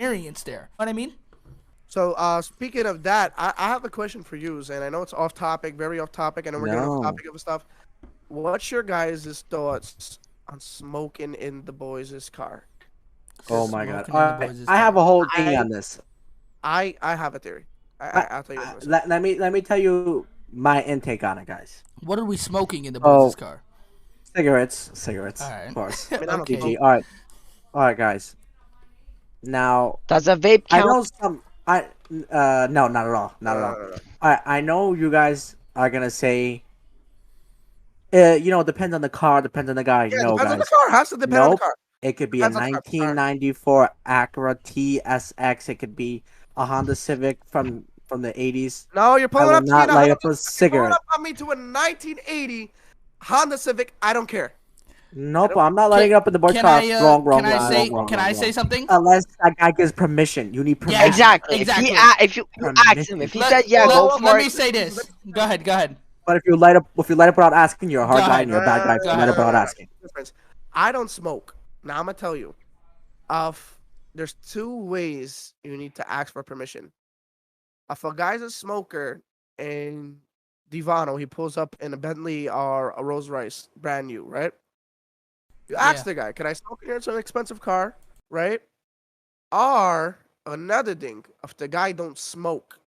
experience there. You know what I mean? So, speaking of that, I have a question for you, and I know it's off topic, very off topic, and then we're getting off No. topic of stuff. What's your guys' thoughts on smoking in the boys' car? Oh Because my God. Smoking All in the right. boys' I have car. a whole thing I on this. I have a theory. I, I'll tell you what myself. let me tell you my intake on it, guys. What are we smoking in the boys' So car? cigarettes, All of right. course. I mean, I don't Okay. smoke. GG. All right, guys. Now Does a vape I count? know some. No, not at all, not at all. No. I know you guys are gonna say, it depends on the car, depends on the guy. Yeah, it No, depends on the guys. car. Has to depend on the Nope. car. It could be a Depends on the car. All right. 1994 Acura TSX. It could be a Honda Civic from the 80s. No, you're I pulling will up to me in not a light Honda. up a You're pulling cigarette. up on me to a 1980 Honda Civic. I don't care. Nope, I'm not lighting Can, up in the boy's can car. I Wrong, can wrong, I wrong, say wrong, wrong, can wrong, I say wrong. something? Unless that guy gives permission. You need Yeah, permission. Exactly. exactly. If you ask him, if he Let, said yeah, let, go let for me it. say this. Go ahead. Go ahead. But if you light up without asking, you're a Go hard guy and ahead. you're a bad guy. If Go you light ahead. up without asking. Difference. I don't smoke. Now I'm gonna tell you. There's two ways you need to ask for permission. If a guy's a smoker and Divano, he pulls up in a Bentley or a Rolls Royce, brand new, right? You ask Yeah. the guy, "Can I smoke here? It's an expensive car, right?" Or another thing, if the guy don't smoke,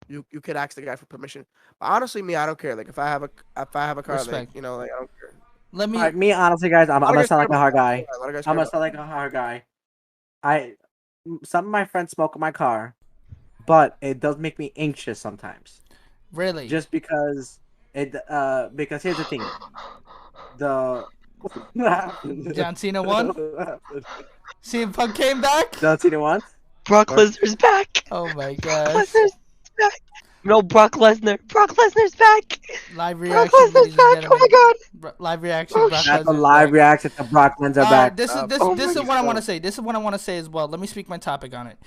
you could ask the guy for permission. But honestly, me, I don't care. Like if I have a car, like Respect. like I don't care. Let All me. right, me honestly, guys, I'm A lot of gonna guys sound care like a about hard that. guy. Yeah, a lot of guys I'm care gonna about sound like a hard guy. Some of my friends smoke in my car, but it does make me anxious sometimes. Really. Just because here's the thing. The John Cena won. CM Punk came back. John Cena once. Brock What? Lesnar's back. Oh my Brock gosh. Lesnar's back. No, Brock Lesnar. Brock Lesnar's back. Live Brock reaction, Lesnar's ladies and back. Oh my gentlemen. god. Live reaction. Oh Brock shit. That's a Lesnar's live back. reaction to Brock Lesnar back. This is Oh this my is what I want to God. say. This is what I want to say as well. Let me speak my topic on it.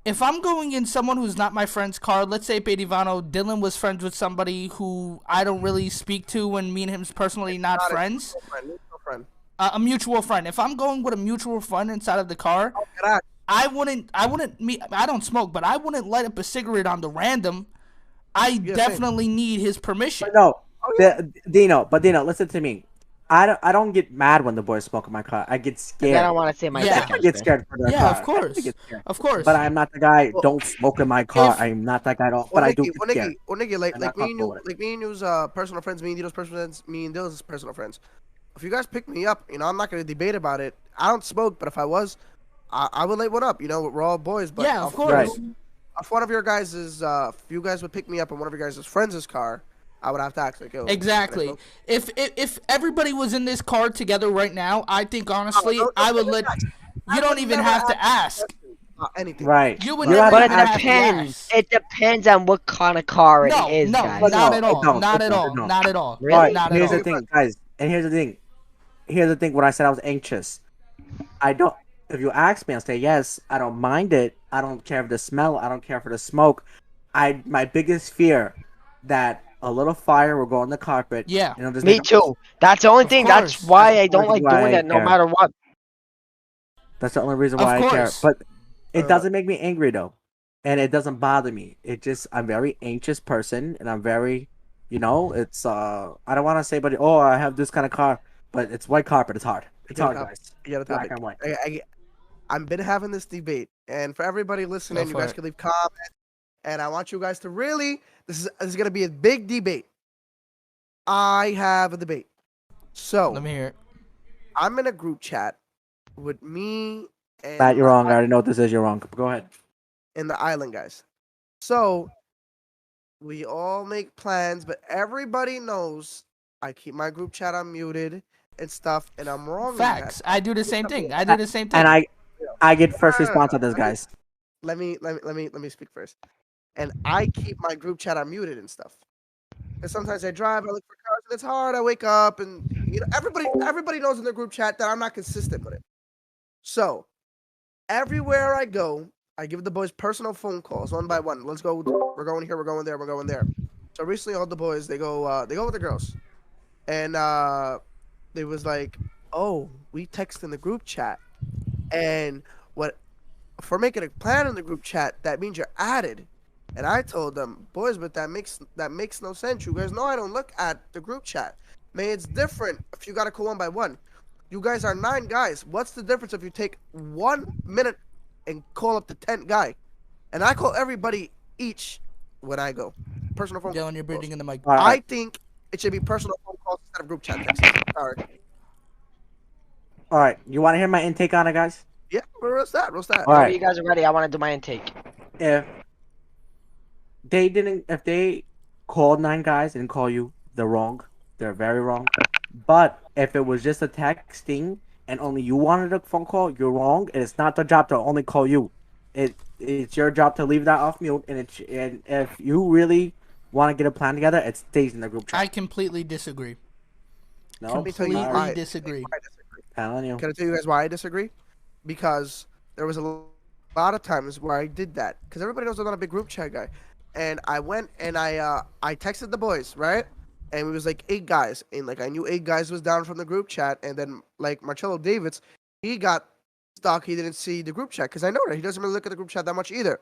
If I'm going in someone who's not my friend's car, let's say Pedivano, Dylan was friends with somebody who I don't really speak to, and me and him's personally not Not a friends. mutual friend. A mutual friend. If I'm going with a mutual friend inside of the car, Get out. I don't smoke, but I wouldn't light up a cigarette on the random. I Yeah, same. definitely need his permission. But no, Oh, yeah. Dino, listen to me. I don't get mad when the boys smoke in my car. I get scared. I don't want to say my Yeah. I second. get scared for their Yeah, car. of course. I get scared. Of course. But I'm not the guy. Well, Don't smoke in my car. if- I'm not that guy. But I do get scared. Nigga, like I'm like not me and comfortable you, with it. like me and you's personal friends, me and Dino's personal friends, me and Dylan's personal friends. If you guys pick me up, I'm not gonna debate about it. I don't smoke, but if I was, I would light one up. We're all boys. But Yeah, of if course. Right. If one of your guys is, if you guys would pick me up in one of your guys' friends' car, I would have to ask like, yo. can I Exactly. smoke? If everybody was in this car together right now, I think honestly, No, I would no, let. no, You I don't would even never have to ask. Anything. Right. You would You never have But to it even ask- have to depends. ask. It depends on what kind of car it No, is, no, guys. But not no, at it all. don't. Not It at don't. all. It don't. Not at all. Really? All right. Not at Here's all. the thing, guys. And here's the thing. Here's the thing. When I said I was anxious, I don't. If you ask me, I'll say yes. I don't mind it. I don't care for the smell. I don't care for the smoke. My biggest fear that a little fire will go on the carpet. Yeah. Just Me make a- too. That's the only Of thing. That's course. why That's I the don't only like reason why doing I that no care. matter what. That's the only reason Of why I care. course. But it Uh, doesn't make me angry though, and it doesn't bother me. I'm a very anxious person, and I'm very, it's I don't want to say, but I have this kind of car, but it's white carpet. It's hard. It's You hard, got a guys. You got a Black topic. and white. I've been having this debate, and for everybody listening, Go you for guys it. can leave comments, and I want you guys to really. This is gonna be a big debate. I have a debate. So Let me hear it. I'm in a group chat with me and Matt, you're my wrong. I already know what this is. You're wrong. Go ahead. and the island guys. So we all make plans, but everybody knows I keep my group chat unmuted and stuff, and I'm wrong in that. Facts. I do the same thing. I do the same thing. And I get first response on this, guys. Let me speak first. And I keep my group chat unmuted and stuff. Because sometimes I drive, I look for cars, and it's hard. I wake up, and everybody knows in their group chat that I'm not consistent with it. So everywhere I go, I give the boys personal phone calls one by one. Let's go. We're going here. We're going there. We're going there. So recently, all the boys they go with the girls, and they was like, oh, we text in the group chat, and what for making a plan in the group chat, that means you're added. And I told them, boys, but that makes no sense. You guys know I don't look at the group chat. Man, it's different if you gotta call one by one. You guys are 9 guys. What's the difference if you take 1 minute and call up the 10th guy? And I call everybody each when I go. Personal phone calls. Dylan, you're breathing in the mic. All right. I think it should be personal phone calls instead of group chat texting. Sorry. All right. You want to hear my intake on it, guys? Yeah, what's that? What's that? All Whenever right. you guys are ready, I want to do my intake. If they called 9 guys and call you, they're wrong. They're very wrong. But if it was just a texting and only you wanted a phone call, you're wrong. And it's not their job to only call you. It's your job to leave that off mute. And if you really want to get a plan together, it stays in the group chat. I completely disagree. No, Let me tell you Completely why. disagree. Why I disagree. telling you. Can I tell you guys why I disagree? Because there was a lot of times where I did that. Because everybody knows I'm not a big group chat guy. And I went and I texted the boys, right? And it was like 8 guys. And like I knew 8 guys was down from the group chat. And then like Marcello Davids, he got stuck. He didn't see the group chat. Because I know that he doesn't really look at the group chat that much either.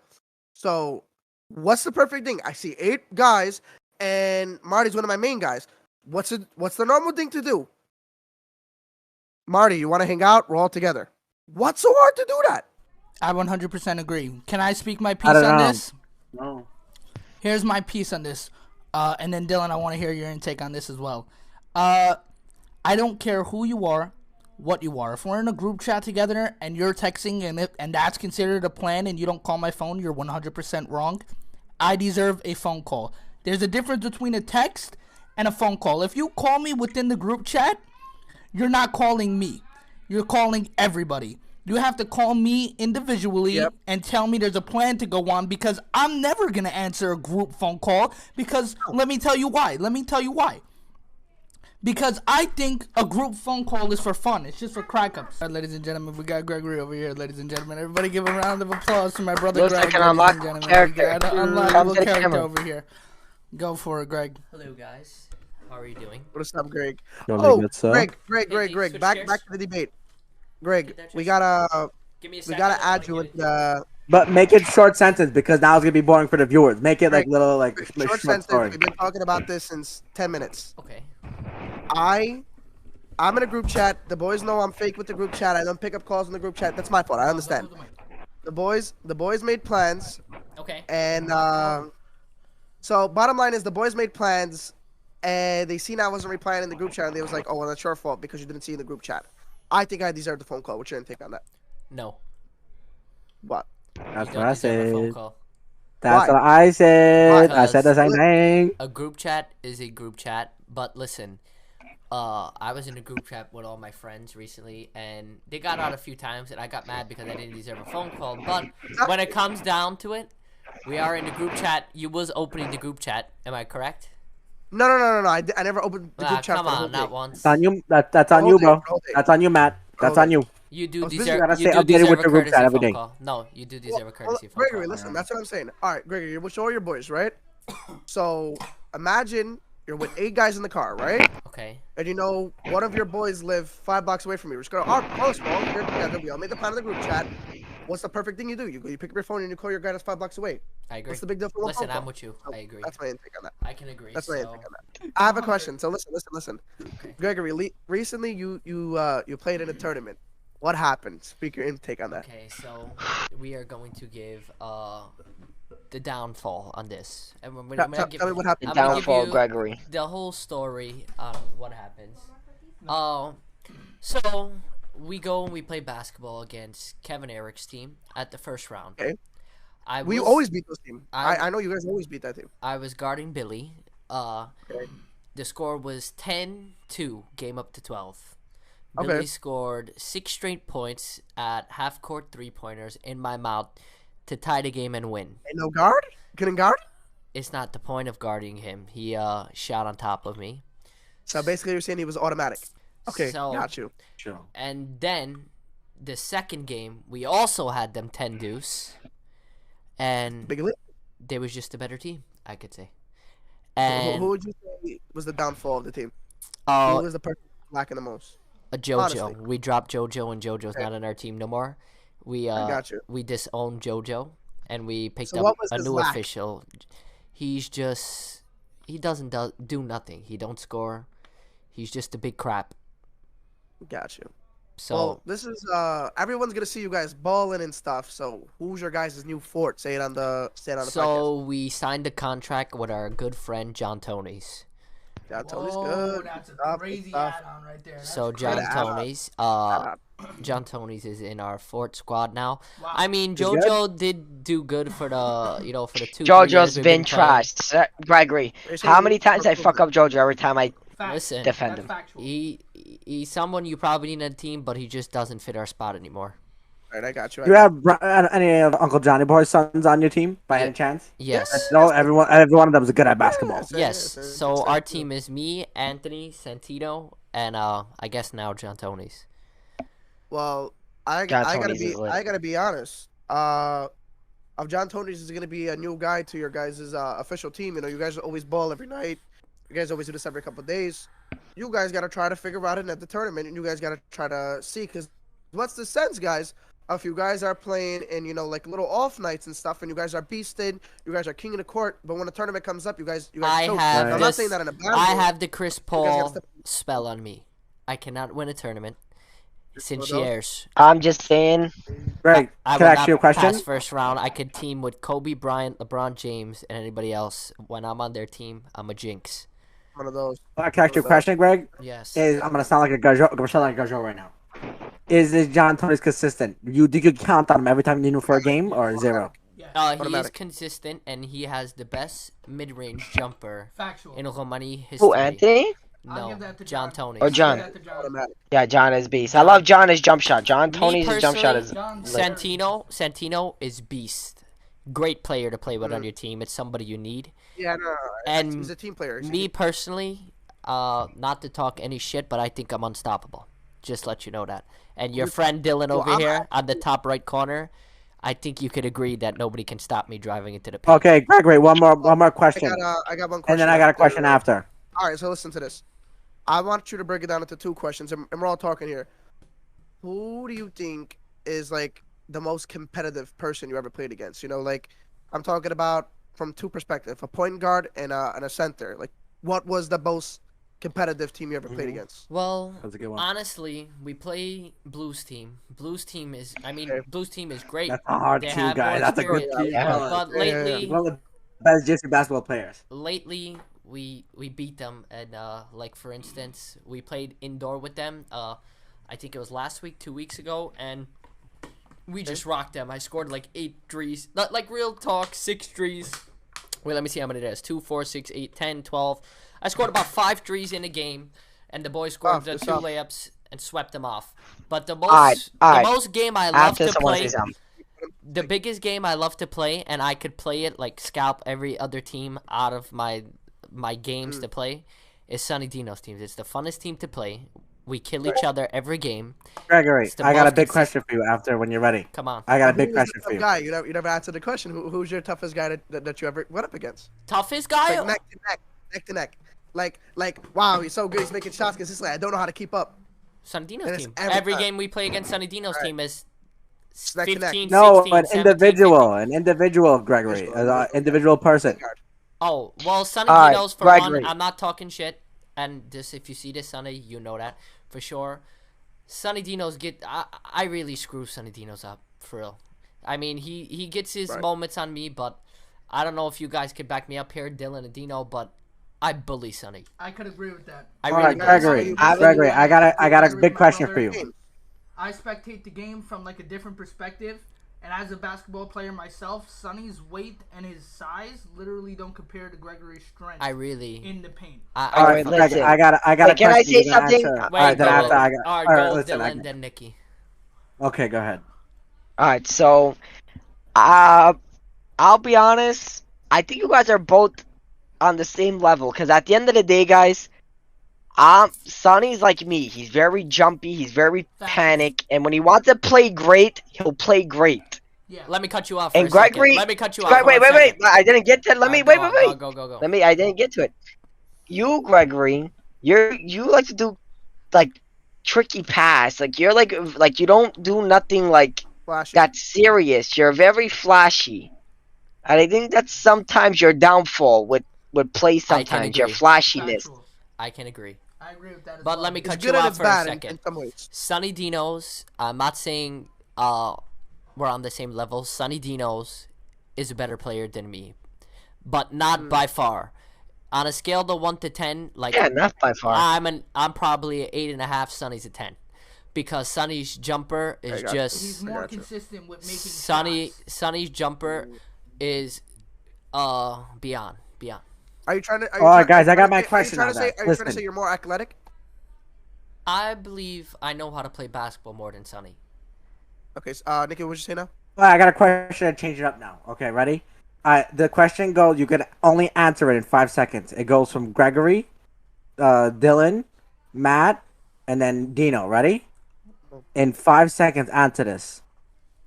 So what's the perfect thing? I see 8 guys and Marty's one of my main guys. What's the normal thing to do? Marty, you want to hang out? We're all together. What's so hard to do that? I 100% agree. Can I speak my I piece don't on know. this? No. Here's my piece on this. And then Dylan, I want to hear your intake on this as well. I don't care who you are, what you are. If we're in a group chat together and you're texting and that's considered a plan and you don't call my phone, you're 100% wrong. I deserve a phone call. There's a difference between a text and a phone call. If you call me within the group chat, you're not calling me. You're calling everybody. You have to call me individually and tell me there's a plan to go on, because I'm never going to answer a group phone call, because let me tell you why. Because I think a group phone call is for fun. It's just for crack ups. All right, ladies and gentlemen, we got Gregory over here, ladies and gentlemen. Everybody give a round of applause for my brother Looks Greg. like an ladies and unlockable gentlemen. character. We got an Come unlockable to the character camera. over here. Go for it, Greg. Hello, guys. How are you doing? What's up, Greg? Yo, Oh, good stuff. Greg. switch Back chairs? to the debate. Greg, Get that we chair. gotta Give me a we second. gotta I add you wanna with get it. But make it short sentence, because now it's gonna be boring for the viewers. Make it like Greg, little like short short sentence. story. We've been talking about this since 10 minutes. Okay. I'm in a group chat. The boys know I'm fake with the group chat. I don't pick up calls in the group chat. That's my fault. I understand. The boys made plans, Okay. and so bottom line is the boys made plans, and they seen I wasn't replying in the group chat, and they was like, "Oh, well, that's your fault because you didn't see in the group chat." I think I deserved the phone call. What's your intake on that? No. What? That's You what don't I deserve a phone said. call. That's Why? what I said. Why? I said the same thing. A group chat is a group chat, but listen, I was in a group chat with all my friends recently, and they got out a few times, and I got mad because I didn't deserve a phone call. But when it comes down to it, we are in the group chat. You was opening the group chat. Am I correct? No. I never opened the group chat Come for the whole on, not day. once. That's on you. That's on Whole you, day, bro. whole day. That's on you, Matt. That's Whole on day. you. You do I was busy. deserve. You gotta You stay do updated deserve with a your group courtesy chat every phone day. call. No, you do deserve a courtesy phone Gregory, call. listen, that's what I'm saying. All right, Gregory, you're with all your boys, right? So imagine you're with 8 guys in the car, right? Okay. And you know one of your boys live 5 blocks away from you. We're just gonna, oh, first of all, we're together. We all made the plan in the group chat. What's the perfect thing you do? You pick up your phone and you call your guy that's 5 blocks away. I agree. What's the big deal for one Listen, phone call? I'm with you. I agree. That's my intake on that. I can agree. That's my so, intake on that. I have a question. So listen. Gregory, recently you played in a tournament. What happened? Speak your intake on that. Okay, so we are going to give the downfall on this. And we're Tell, gonna tell, give, tell me what happened. I'm gonna give Downfall, you Gregory. the whole story on what happens. So we go and we play basketball against Kevin Eric's team at the first round. Okay. We was- always beat those teams. I- I know you guys always beat that team. I was guarding Billy. Okay. The score was 10-2, game up to 12. Okay. Billy scored 6 straight points at half-court three-pointers in my mouth to tie the game and win. And no guard? Couldn't guard? It's not the point of guarding him. He shot on top of me. So basically you're saying he was automatic. Okay, So- got you. Sure. And then the second game, we also had them 10 deuce. And Big league. they was just a better team, I could say. Who And would you say was the downfall of the team? Who uh, was the person lacking the most? JoJo. honestly. We dropped JoJo, and JoJo's Okay. not on our team no more. I got you. we disowned JoJo, and we picked So up what was a his new lack? official. He doesn't do nothing. He don't score. He's just a big crap. Got you. So Well, this is everyone's gonna see you guys balling and stuff. So who's your guys' new fort? Say it on the podcast. so we signed a contract with our good friend John Tonys. Yeah, Tony's Whoa, good. that's a Stuff, crazy stuff. add-on right there. That's So crazy. John Good add-on. Tonys, Add-on. John Tonys is in our fort squad now. Wow. I mean, good? JoJo did do good for the for the 2-3 JoJo's years we've been playing. trashed. Gregory, They say how you many times I fuck up JoJo every time I Fact. Listen, defend That's him? factual. he's someone you probably need in a team, but he just doesn't fit our spot anymore. All right, I got you. Do you have any of Uncle Johnny Boy's sons on your team by Yeah. any chance? Yes. No, every one of them is good at basketball. Yes. So our team is me, Anthony, Santino, and I guess now John Tonys. Well, I John gotta Tony's be is lit. I gotta be honest. Of John Tony's is gonna be a new guy to your guys' official team. You know, you guys always ball every night. You guys always do this every couple of days. You guys gotta try to figure out it at the tournament, and you guys gotta try to see. Because what's the sense, guys? If you guys are playing in, like little off nights and stuff, and you guys are beasted, you guys are king of the court. But when the tournament comes up, you guys I choke. have Now, I'm this. not saying that in a bad I way. have the Chris guys gotta Paul step- spell on me. I cannot win a tournament. Since Well, years. I'm just saying. Greg, I can will I ask you a not question? pass first round. I could team with Kobe Bryant, LeBron James, and anybody else. When I'm on their team, I'm a jinx. One of those. Can I ask you a question, Greg? Yes. I'm gonna sound like a gajo. I'm gonna sound like a gajo right now. Is John Tony's consistent? Do you count on him every time you need him for a game or zero? Yeah. He is Automatic. consistent, and he has the best mid-range jumper Factual. in Romani history. Who, Anthony? I'll No, give that to John John. Tonys. Or John? Give that to John. Automatic. Yeah, John is beast. I love John his jump shot. John Me Tony's jump shot is. John Santino is beast. Great player to play with on your team. It's somebody you need. Yeah, no. And he's a team player. He's a Me team- personally, not to talk any shit, but I think I'm unstoppable. Just let you know that. And your friend Dylan over I'm here on the top right corner, I think you could agree that nobody can stop me driving into the paint. Okay, Gregory, one more question, I got one question. and then I got a question after. All right, so listen to this. I want you to break it down into two questions, and we're all talking here. Who do you think is like the most competitive person you ever played against? Like I'm talking about from two perspectives: a point guard and a center. Like, what was the most competitive team you ever played against? Well, That's a good one. honestly, we play Blues team. Blues team is Okay. Blues team is great. That's a hard They team, have guys. more That's a good experience. team. Yeah. But Yeah, yeah, yeah. lately, One of the best JC basketball players. lately we beat them, and like for instance, we played indoor with them. I think it was last week, 2 weeks ago, and we just rocked them. I scored like 8 threes, not like real talk, 6 threes. Wait, let me see how many it is. 2, 4, 6, 8, 10, 12. I scored about 5 threes in a game, and the boys scored the good 2 stuff. layups and swept them off. But the Alright, alright. most game I love After to someone play, says something. the biggest game I love to play, and I could play it like scalp every other team out of my games to play, is Sonny Dino's teams. It's the funnest team to play. We kill each other every game. Gregory, It's the I got a most big consistent- question for you after when you're ready. Come on. I got a Who big was question the for tough you. guy? You never answered the question. Who's your toughest guy that you ever went up against? Toughest guy? Like neck to neck. Like wow, he's so good. He's making shots consistently. I don't know how to keep up. Sonny Dino's And it's team. every Every time. game we play against Sonny Dino's Right. team is Neck to neck. 15, No, 16, an 17, individual, 50. an individual, Gregory, an individual person. Oh, well, Sonny Alright, Dino's for Gregory. one. I'm not talking shit. And this, if you see this, Sonny, you know that for sure. Sonny Dino's I really screw Sonny Dino's up, for real. I mean, he gets his Right. moments on me, but I don't know if you guys could back me up here, Dylan and Dino, but I bully Sonny. I could agree with that. I All really right, bully Gregory, Sonny. Gregory, I got a big question for you. Game. I spectate the game from like a different perspective, and as a basketball player myself, Sonny's weight and his size literally don't compare to Gregory's strength I really. in the paint. All I right, listen. Greg, I got a Wait, can I question say you're gonna something? answer. All Wait, right, then go, after I got. all All right, right, go listen. Dylan, then Nikki. Okay, go ahead. Alright, so I'll be honest. I think you guys are both on the same level. Because at the end of the day, guys, Sonny's like me. He's very jumpy. He's very panic. And when he wants to play great, he'll play great. Yeah. Let me cut you off for And a second. Gregory, Let me cut you off. Wait, for 1 wait. second. I didn't get to. Let me wait. Go, go. I didn't get to it. You, Gregory, you like to do like tricky pass. Like you're like you don't do nothing like Flashy. that's serious. You're very flashy. And I think that's sometimes your downfall with play sometimes, your agree. flashiness. Factual. I can agree. I agree with that as But well. let me It's cut good you and off it's for a bad second. in some ways. Sunny Dino's, I'm not saying we're on the same level. Sunny Dino's is a better player than me, but not by far. On a scale of 1 to 10, like Yeah, not by far. I'm probably an 8.5. Sunny's a 10, because Sunny's jumper is got you. He's just more gotcha. consistent with making shots. Sunny's jumper is beyond. Are you trying to? Are All right, you try- guys, I got my are you question trying on to say? that. Are you trying to Listen. say you're more athletic? I believe I know how to play basketball more than Sunny. Okay, Nikki, what'd you say now? All right, I got a question to change it up now. Okay, ready? The question goes. You can only answer it in 5 seconds. It goes from Gregory, Dylan, Matt, and then Dino. Ready? In 5 seconds, answer this.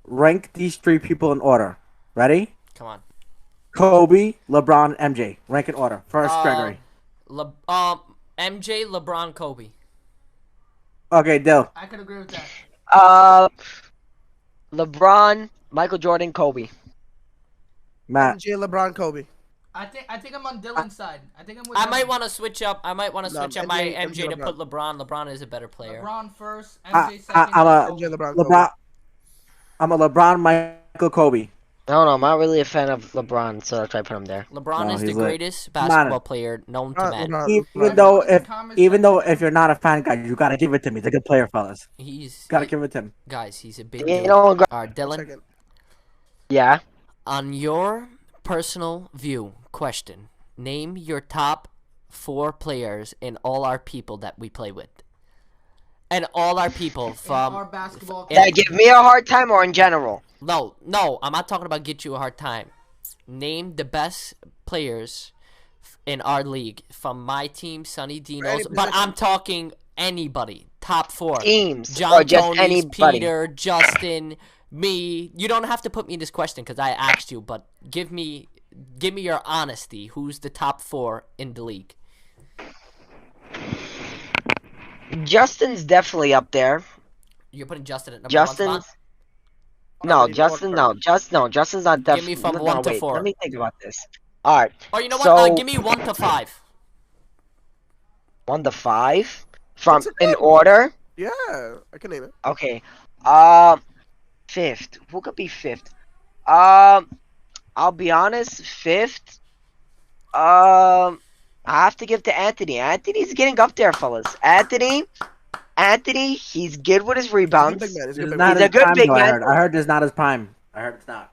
Rank these 3 people in order. Ready? Come on. Kobe, LeBron, MJ. Rank in order. First, Gregory. MJ, LeBron, Kobe. Okay, Dill. I could agree with that. LeBron, Michael Jordan, Kobe. Matt. MJ, LeBron, Kobe. I think I'm on Dylan's side. I think I'm with I Dylan. might want to switch up. I might want to No, switch up my MJ MJ to LeBron. put LeBron. LeBron is a better player. LeBron first, I- MJ second. I'm a- Kobe. MJ, LeBron, Kobe. LeBron. I'm a LeBron, Michael, Kobe. I don't know. I'm not really a fan of LeBron, so that's why I put him there. LeBron No, is the he's lit. greatest basketball player known to man. Even though if you're not a fan, guys, you gotta give it to me. He's a good player, fellas. Gotta give it to him. Guys, he's a big You dude. know, All right, Dylan, Second. yeah. on your personal view, question: name your top 4 players in all our people that we play with, and all our people from. our basketball. That give me a hard time or in general? No, I'm not talking about get you a hard time. Name the best players in our league from my team, Sunny Dino's. Any But position. I'm talking anybody. Top 4. Teams John or just Tony's, anybody? Peter, Justin, me. You don't have to put me in this question because I asked you, but give me your honesty. Who's the top 4 in the league? Justin's definitely up there. You're putting Justin at number 1 Justin's. spot? No, Justin's Justin's not Give definitely. me from 1 to 4. Let me think about this. All right. Oh, you know what? So- Give me 1 to 5. 1 to 5 from That's a in good- order. Yeah, I can name it. Okay. Fifth. Who could be fifth? I'll be honest. Fifth. I have to give to Anthony. Anthony's getting up there, fellas. Anthony, he's good with his rebounds. He's a big man. He's a This good is big not man. He's a his good prime, big though, man. I heard this not his prime. I heard it's not.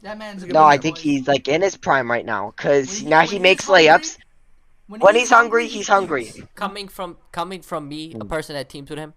That man's a No, good No, I boy. think he's like in his prime right now, cause When now he- he when makes he's hungry- layups. When he's hungry, he's eats. hungry. Coming from me, a person that teams with him,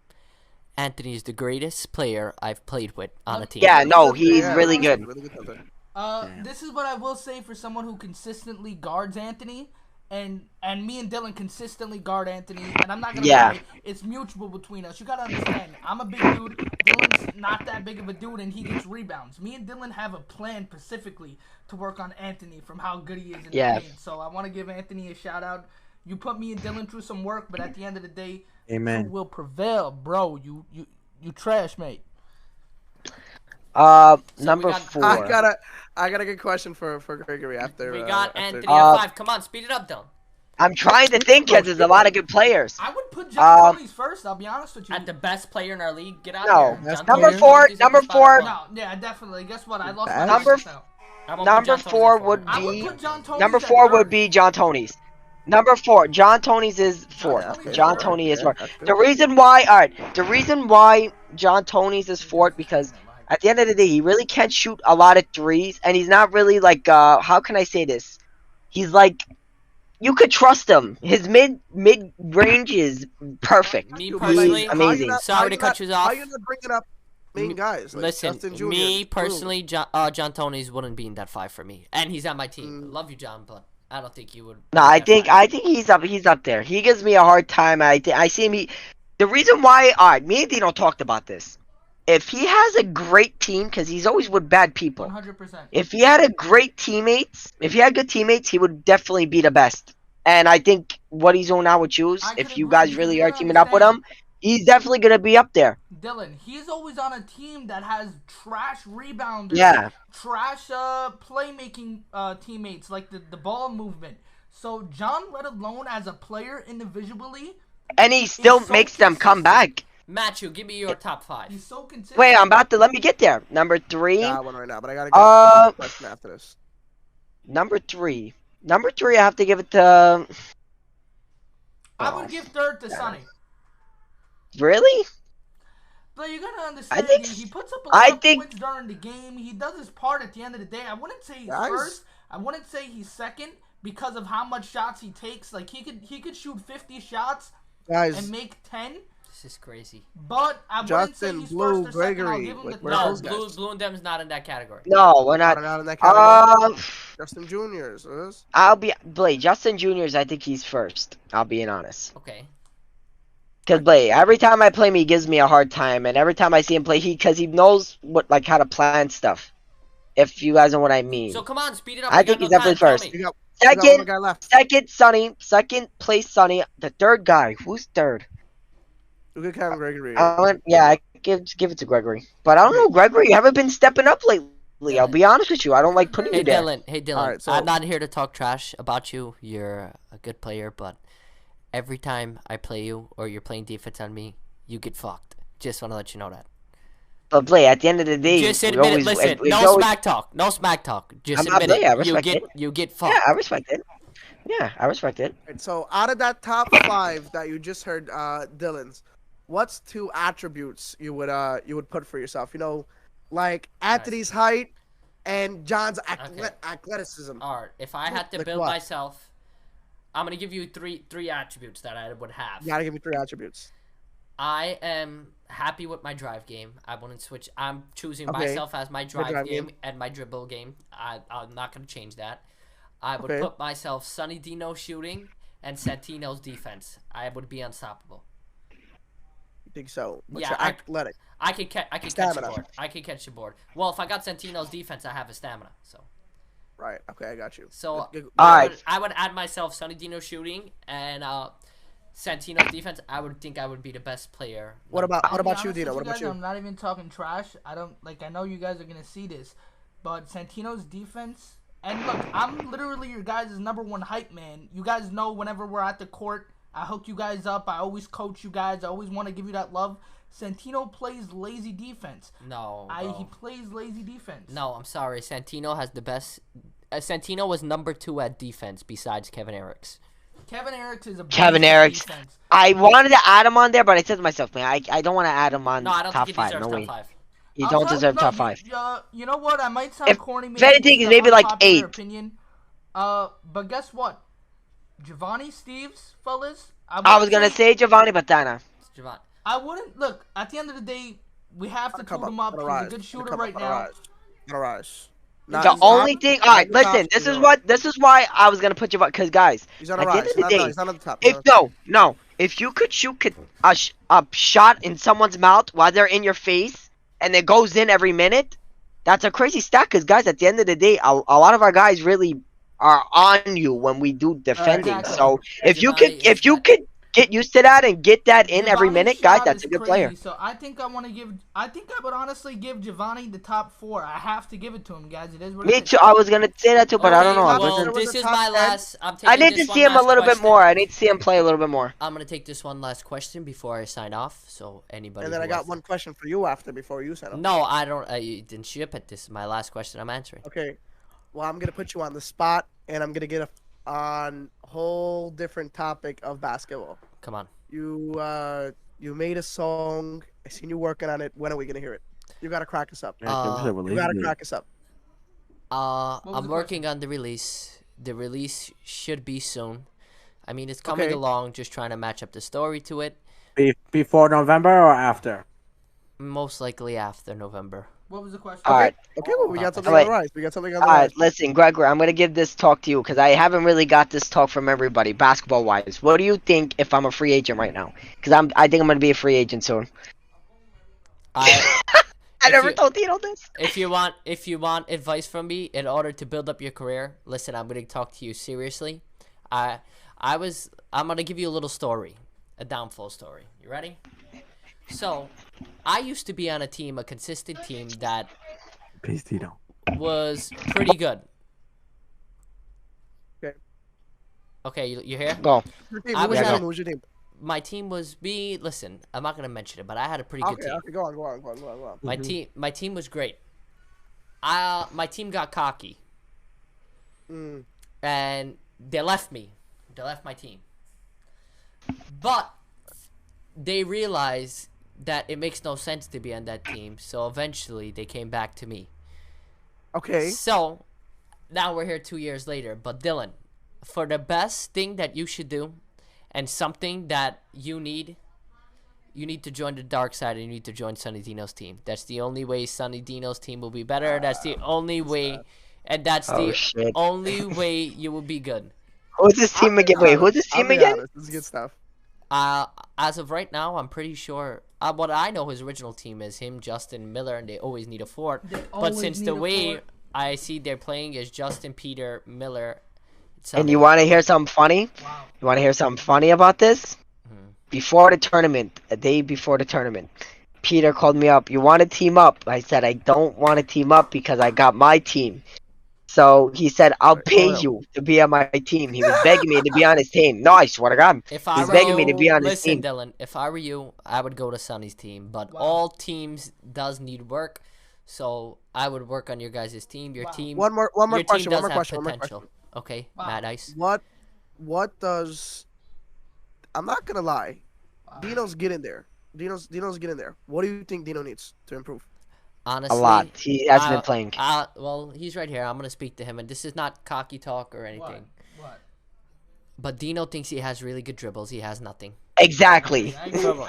Anthony is the greatest player I've played with on a team. Yeah, no, he's Yeah, really good. Really good player. This is what I will say for someone who consistently guards Anthony, and me and Dylan consistently guard Anthony, and I'm not gonna Yeah. lie, it's mutual between us. You gotta understand, I'm a big dude, Dylan's not that big of a dude, and he gets rebounds. Me and Dylan have a plan specifically to work on Anthony from how good he is in Yeah. the game. So I want to give Anthony a shout out. You put me and Dylan through some work, but at the end of the day, Amen. you will prevail, bro. You trash, mate. Number got- 4. I got a good question for Gregory after. We got after- Anthony at 5. Come on, speed it up, Dylan. I'm trying to think, cause there's a lot of good players. I would put John Tony's first. I'll be honest with you. At the best player in our league, get out No, of here. John number Tony's four- is number at the spot four- I want. No, yeah, definitely. Guess what? I lost my Bad. Number business now. I won't put Number John Tony's 4 at would I would be. put John Tony's Number at 4 third. would be John Tony's. Number 4, John Tony's is fourth. Okay, John fourth, Tony is yeah, fourth. that's good. The reason why John Tony's is fourth, because at the end of the day, he really can't shoot a lot of threes, and he's not really like how can I say this? He's like, you could trust him. His mid range is perfect. Me Dude, personally, how amazing. you not- Sorry how to you cut not- you off. How you not bringing up main guys? Like Listen, Justin Jr., me Boom. personally, John Tony's wouldn't be in that 5 for me, and he's on my team. Love you, John, but I don't think you would. No, I think he's up there. He gives me a hard time. I see him. The reason why, alright, me and Dino talked about this. If he has a great team, because he's always with bad people. 100%. If he had good teammates, he would definitely be the best. And I think what he's doing now with you, I if could you agree guys because really you are gotta teaming up with him, understand, He's definitely gonna be up there. Dylan, he's always on a team that has trash rebounders, Yeah. trash playmaking teammates, like the ball movement. So John, let alone as a player individually, And he still so makes them come consistent. back. Matthew, give me your top 5. He's so consistent. Wait, I'm about to let me get there. Number 3. Got one right now, but I gotta get a question after this. Number 3. Number 3, I have to give it to. I would give third to Sonny. Really? But you gotta understand, think- he puts up a lot I of think- points during the game. He does his part at the end of the day. I wouldn't say he's Guys. first. I wouldn't say he's second because of how much shots he takes. Like he could shoot 50 shots Guys, and make 10. This is crazy. But I wouldn't say Justin, he's Blue, first or second. I'll Gregory, give him like, the where are No, those guys? Blue and them's not in that category. No, we're not. not in that category. Justin Juniors is. I'll be Blade. Justin Juniors, I think he's first. I'll be honest. Okay. Cause Blade, every time I play him, he gives me a hard time, and every time I see him play, because he knows how to plan stuff. If you guys know what I mean. So come on, speed it up. I We got think he's no definitely time, tell first. me. We got one Second, guy left. second, Sonny. Second place, Sonny. The third guy. Who's third? We could count Gregory. I give it to Gregory. But I don't know, Gregory. You haven't been stepping up lately. I'll be honest with you. I don't like putting Hey you there. Dylan, Alright, so- I'm not here to talk trash about you. You're a good player, but every time I play you or you're playing defense on me, you get fucked. Just want to let you know that. But Blade, at the end of the day, Just we admit it. always- Listen, we no always- smack talk. No smack talk. Just I'm not admit Blade, I it. respect it. You get fucked. Yeah, I respect it. Yeah, I respect it. Right, so out of that top 5 that you just heard, Dylan's, what's 2 attributes you would put for yourself? You know, like Anthony's height and John's athleticism. All right. If I had to Like build what? myself, I'm gonna give you three attributes that I would have. You gotta give me 3 attributes. I am happy with my drive game. I wouldn't switch. I'm choosing Okay. myself as my drive drive game game. and my dribble game. I'm not going to change that. I would Okay. put myself Sonny Dino shooting and Santino's defense. I would be unstoppable. You think so? But Yeah, you're athletic. I could catch the Stamina. board. I could catch the board. Well, if I got Santino's defense, I have a stamina. So Right. Okay, I got you. So Alright. I would add myself Sonny Dino shooting and Santino's defense. I would think I would be the best player. What about I'll be you, honest Dino? with What about guys, you? I'm not even talking trash. I know you guys are gonna see this, but Santino's defense. And look, I'm literally your guys' #1 hype man. You guys know whenever we're at the court, I hook you guys up. I always coach you guys. I always want to give you that love. Santino plays lazy defense. No, He plays lazy defense. No, I'm sorry. Santino has the best. Santino was #2 at defense besides Kevin Eriks. Kevin Eriks is a Kevin beast at Eriks. defense. I wanted to add him on there, but I said to myself, man, I don't want to add him on No, I don't top think he 5. deserves No top way. 5. He I'll don't tell- deserve no, top 5. You know what? I might sound If- corny. if anything, it's an maybe like unpopular 8. Opinion. But guess what? Giovanni Steves, fellas. I was gonna say Giovanni Batana. Javon. I wouldn't look. At the end of the day, we have to Come toot him up. Gotta He's rise. a good shooter Gotta right gotta now. rise. Gotta rise. The only thing, all right, listen. This is why I was gonna put Giovanni. Because guys, He's on at a the end rise. of the day, He's not on the top. if if you could shoot a shot in someone's mouth while they're in your face and it goes in every minute, that's a crazy stat. Because guys, at the end of the day, a lot of our guys really are on you when we do defending. Exactly. So if you Giovanni could is that. get used to that and get that in every Giovanni's minute, guys, shot that's is a good crazy, player. So I think I would honestly give Giovanni the top 4. I have to give it to him, guys. It is what it Me is. too. I was gonna say that too, but I don't know. Okay, I well, wasn't- was this the is top my 10. last. I'm taking I need to this see him a one little last bit more. I need to see him play a little bit more. I'm gonna take this one last question before I sign off. So anybody. And then who I got wants- one question for you after before you said it. No, I don't. You didn't ship it. This is my last question. I'm answering. Okay. Well, I'm gonna put you on the spot, and I'm gonna get on a whole different topic of basketball. Come on. You made a song. I seen you working on it. When are we gonna hear it? You gotta crack us up. You gotta crack us up. was I'm the working on the release. The release should be soon. I mean, it's coming Okay. along. Just trying to match up the story to it. Before November or after? Most likely after November. What was the question? All right. Okay, well, we got something Wait. on the rise. We got something on the All right, rise. listen, Gregor, I'm gonna give this talk to you because I haven't really got this talk from everybody, basketball-wise. What do you think if I'm a free agent right now? Because I think I'm gonna be a free agent soon. I I If never you- told Tito this. if you want advice from me in order to build up your career, listen, I'm gonna talk to you seriously. I'm gonna give you a little story, a downfall story. You ready? So, I used to be on a consistent team that Peace, Tito. was pretty good. Okay. Okay, you here? Go. Your team, I who was was your at- team? Who was your team? My team was Listen, I'm not gonna mention it, but I had a pretty good Okay, team. okay, go on. My team was great. My team got cocky, Mm. and they left me. They left my team. But they realized that it makes no sense to be on that team, so eventually they came back to me. Okay. So now we're here 2 years later. But Dylan, for the best thing that you should do, and something that you need to join the dark side, and you need to join Sonny Dino's team. That's the only way Sonny Dino's team will be better. That's the only way, and that's Oh, the shit. only way you will be good. Who's this team again? Wait, who's this I'll team be again? honest, this is good stuff. As of right now, I'm pretty sure. What I know his original team is him, Justin, Miller, and they always need a fort. But always since need the a way fort. I see they're playing is Justin, Peter, Miller. And you want to hear something funny? Wow. You want to hear something funny about this? Mhm. Before the tournament, a day before the tournament, Peter called me up. You want to team up? I said, I don't want to team up because I got my team. So he said, I'll pay you to be on my team. He was begging me to be on his team. No, I swear to God. If I He's were begging you, me to be on his listen, team. Dylan. If I were you, I would go to Sonny's team. But Wow. all teams does need work, so I would work on your guys' team. Your Wow. team. One more your team question. does One more have question. potential. Okay, Wow. Mad Ice. What does? I'm not gonna lie. Wow. Dino's getting there. Dino's getting there. What do you think Dino needs to improve? Honestly, A lot. He hasn't been playing. Well, he's right here. I'm gonna speak to him, and this is not cocky talk or anything. What? But Dino thinks he has really good dribbles. He has nothing. Exactly. I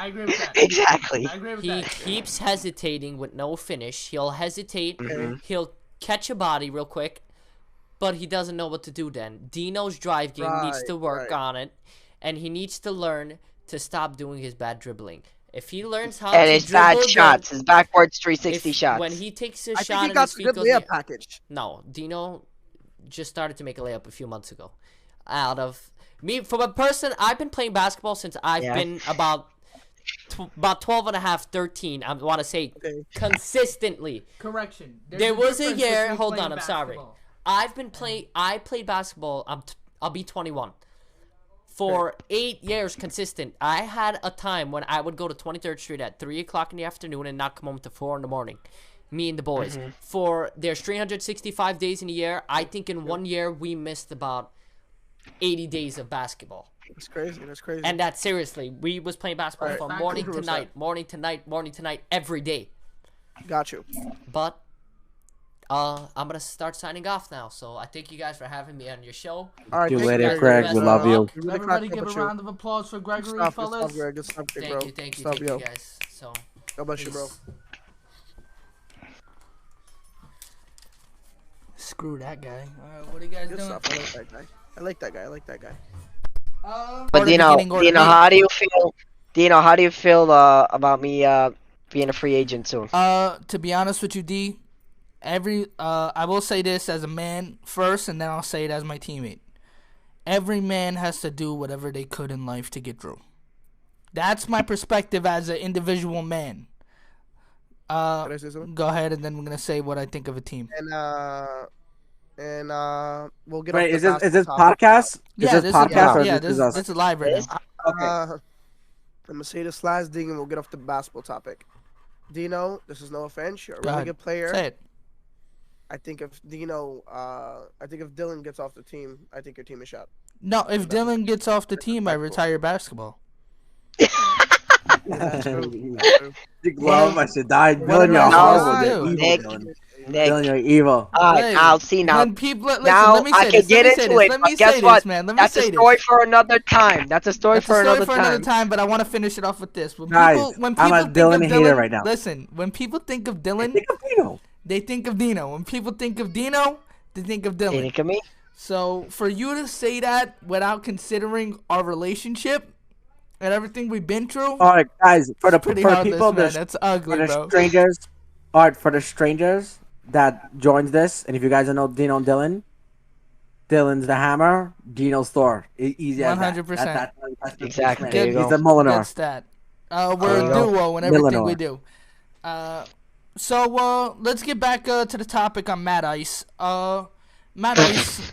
agree with that. Exactly. I agree with He that. keeps hesitating with no finish. He'll hesitate. Mhm. He'll catch a body real quick, but he doesn't know what to do then. Dino's drive game needs to work right. on it, and he needs to learn to stop doing his bad dribbling. If he learns how And to his dribble bad good, shots, his backwards 360 if- shots. when he takes a I shot think he and got his the feet good goes in layup the- package. No, Dino just started to make a layup a few months ago. Out of me, from a person, I've been playing basketball since I've Yeah. been about 12 and a half, 13. I want to say Okay. consistently. Correction. There's There was a difference year. between Hold playing on, I'm sorry. basketball. I've been playing. I played basketball. I'll be 21. For 8 years consistent. I had a time when I would go to 23rd Street at 3 o'clock in the afternoon and not come home till 4 in the morning. Me and the boys. For there's 365 days in a year. I think in 1 year we missed about 80 days of basketball. That's crazy. That's crazy. And that seriously, we was playing basketball Right. from Back morning to to 100%. night, morning to night, morning to night, every day. Got you. But I'm gonna start signing off now. So I thank you guys for having me on your show. All right. See you thank later, guys. Greg. Best We of love you. luck. We really Everybody cracked give up a with you. round of applause for Gregory, Good fellas. stuff, Greg. Good stuff, big bro. Thank you, Good stuff, thank you yo. guys. So God bless you, bro. peace. Screw that guy. What are you guys Good doing? stuff. I like that guy. I like that guy. I like that guy. But Or the Dino, beginning or the Dino, mid. how do you feel? Dino, how do you feel about me being a free agent soon? To be honest with you, D, I will say this as a man first, and then I'll say it as my teammate. Every man has to do whatever they could in life to get through. That's my perspective as an individual man. Can I say something? Go ahead, and then we're gonna say what I think of a team. And we'll get. Wait, off is the this basketball topic. podcast? Is Yeah, this podcast or yeah, this is us? this is live right now. Okay. I'm gonna say this last thing, and we'll get off the basketball topic. Dino, this is no offense. You're a Go really ahead. good player. Say it. I think if Dylan gets off the team, I think your team is shot. No, if Dylan gets off the team, I retire basketball. That's true. That's true. The glove, I should die. What Dylan, you're am I horrible. supposed to You're do? evil, Nick, Dylan. Nick. Dylan, you're evil. Alright, Hey, I'll see now. When people listen, Now let me I say can this. get Let me say into this. it. Let But me guess say what? this, man. Let me That's a say story this. for another time. That's a story That's for a story another for time. another time, but I want to finish it off with this. When Guys, people I'm a think Dylan of hater Dylan, right now. listen, when people think of Dylan, Think of Dino. they think of Dino. When people think of Dino, they think of Hey, Dylan. look at me. So for you to say that without considering our relationship and everything we've been through, All right, guys, for the pretty for heartless, people, man. there's That's for ugly, the bro. strangers, all right, for the strangers that joins this, and if you guys don't know Dino and Dylan, Dylan's the hammer, Dino's Thor. Easy as that. 100%. That's the Exactly. man. There you He's go. the Molinar. Good stat. We're a duo in everything Illinois. we do. So let's get back to the topic on Mad Ice. Mad Ice.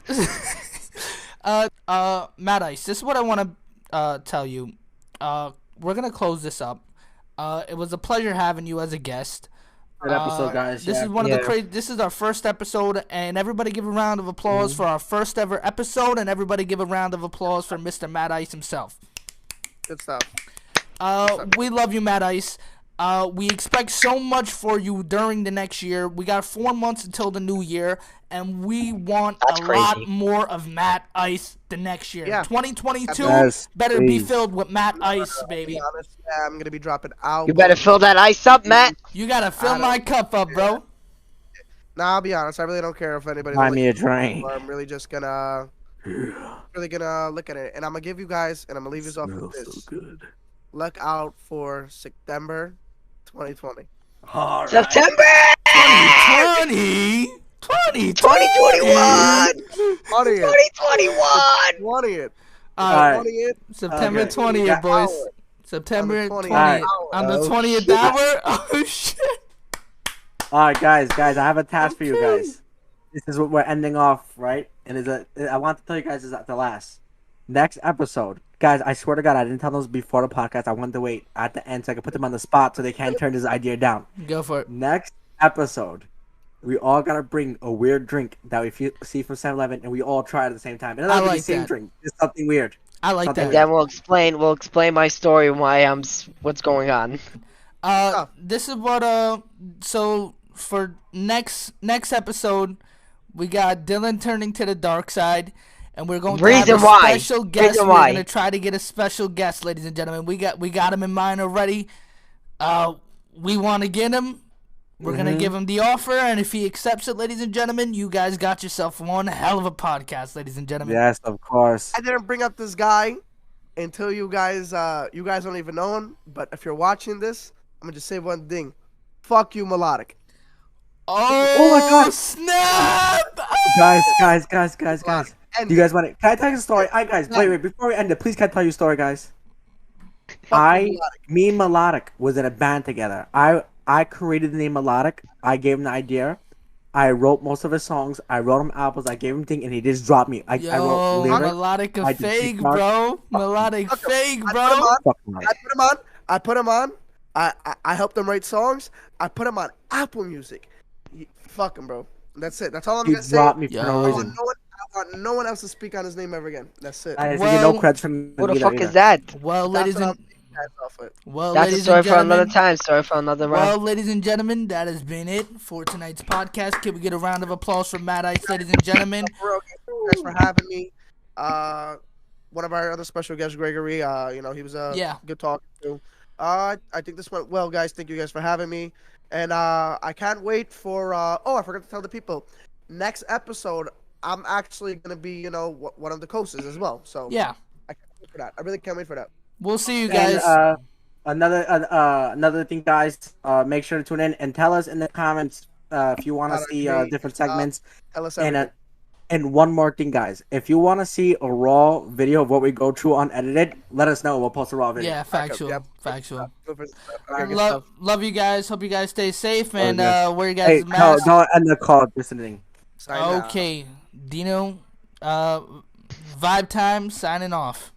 Mad Ice. This is what I want to tell you. We're gonna close this up. It was a pleasure having you as a guest. Good episode, guys. This is one of the crazy. This is our first episode, and everybody give a round of applause for our first ever episode, and everybody give a round of applause for Mr. Mad Ice himself. Good stuff. We love you, Mad Ice. We expect so much for you during the next year. We got 4 months until the new year, and we want lot more of Mad Ice the next year. Yeah. 2022 better be filled with Mad Ice, baby. Honest, I'm going to be dropping out. You better fill that ice up, Matt. You got to fill my cup up, bro. Nah, I'll be honest. I really don't care if anybody. Buy me a drink. I'm really just gonna, look at it, and I'm gonna give you guys, and I'm gonna leave you off with this. So good. Look out for September 2020. All right. September 2020. 2021. 20th. 2021. 20th. September 20th, boys. Hour. September 20th. Right. On the 20th hour. Oh, shit. All right, guys, I have a task for you guys. This is what we're ending off, right? And I want to tell you guys this at the last. Next episode. Guys, I swear to God, I didn't tell them before the podcast. I wanted to wait at the end so I could put them on the spot so they can't turn this idea down. Go for it. Next episode, we all got to bring a weird drink that we see from 7-Eleven, and we all try it at the same time. It doesn't have to be the same drink. It's something weird. I like that. And then we'll explain my story and what's going on. This is what so for next episode we got Dylan turning to the dark side, and we're going to have a special guest. We're going to try to get a special guest, ladies and gentlemen. We got him in mind already. We want to get him. We're going to give him the offer, and if he accepts it, ladies and gentlemen, you guys got yourself one hell of a podcast, ladies and gentlemen. Yes, of course. I didn't bring up this guy until you guys don't even know him, but if you're watching this, I'm going to just say one thing. Fuck you, Melodic. Oh my God. Snap! Guys. Do you guys want it? Can I tell you a story? Guys, wait, before we end it, please can I tell you a story, guys? Me and Melodic was in a band together. I created the name Melodic. I gave him the idea. I wrote most of his songs. I wrote him albums. I gave him things, and he just dropped me. I wrote lyrics. Melodic a fake, bro. Melodic fake, bro. I put him on. I helped him write songs. I put him on Apple Music. Fuck him, bro. That's it. That's all I'm gonna say. He dropped me for no reason. I want no one else to speak on his name ever again. That's it. I didn't get no credits from Who the fuck is that? Well, ladies and that's a story for another time. Story for another round. Well, ladies and gentlemen, that has been it for tonight's podcast. Can we get a round of applause for Mad Ice, ladies and gentlemen? Thanks for having me. One of our other special guests, Gregory. He was a good talking to. I think this went well, guys. Thank you guys for having me. And I can't wait for I forgot to tell the people. Next episode, I'm actually gonna be, one of the coaches as well. So yeah, I can't wait for that. I really can't wait for that. We'll see you guys. And, another thing, guys. Make sure to tune in and tell us in the comments if you want to see different segments. Tell us everything. And one more thing, guys. If you want to see a raw video of what we go through unedited, let us know. We'll post a raw video. Yeah, factual. Love you guys. Hope you guys stay safe. And wear you guys' masks. Don't end the call. Listening. Okay, Dino. Vibe time. Signing off.